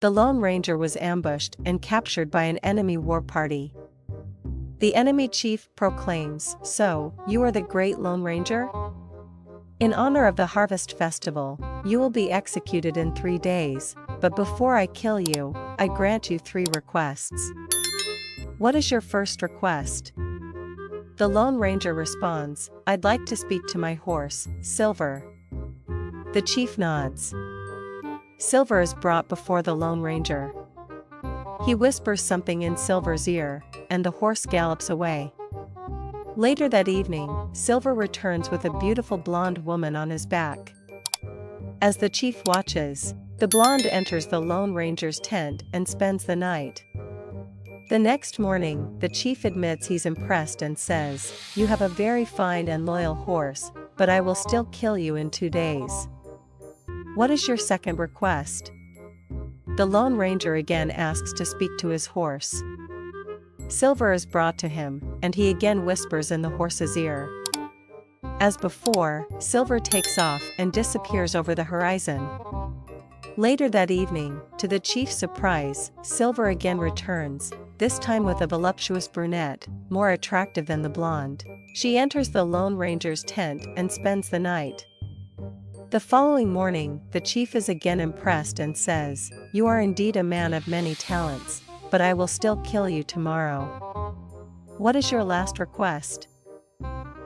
The Lone Ranger was ambushed and captured by an enemy war party. The enemy chief proclaims, "So, you are the great Lone Ranger? In honor of the Harvest Festival, you will be executed in 3 days, but before I kill you, I grant you 3 requests. What is your first request?" The Lone Ranger responds, "I'd like to speak to my horse, Silver." The chief nods. Silver is brought before the Lone Ranger. He whispers something in Silver's ear, and the horse gallops away. Later that evening, Silver returns with a beautiful blonde woman on his back. As the chief watches, the blonde enters the Lone Ranger's tent and spends the night. The next morning, the chief admits he's impressed and says, "You have a very fine and loyal horse, but I will still kill you in 2 days. What is your second request?" The Lone Ranger again asks to speak to his horse. Silver is brought to him, and he again whispers in the horse's ear. As before, Silver takes off and disappears over the horizon. Later that evening, to the chief's surprise, Silver again returns, this time with a voluptuous brunette, more attractive than the blonde. She enters the Lone Ranger's tent and spends the night. The following morning, the chief is again impressed and says, "You are indeed a man of many talents, but I will still kill you tomorrow. What is your last request?"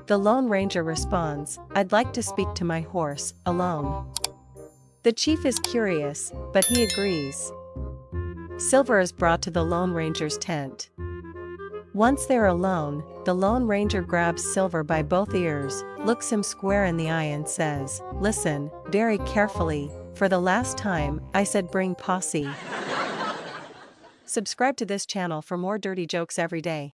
The Lone Ranger responds, "I'd like to speak to my horse, alone." The chief is curious, but he agrees. Silver is brought to the Lone Ranger's tent. Once they're alone, the Lone Ranger grabs Silver by both ears, looks him square in the eye and says, "Listen, very carefully, for the last time, I said bring posse." Subscribe to this channel for more dirty jokes every day.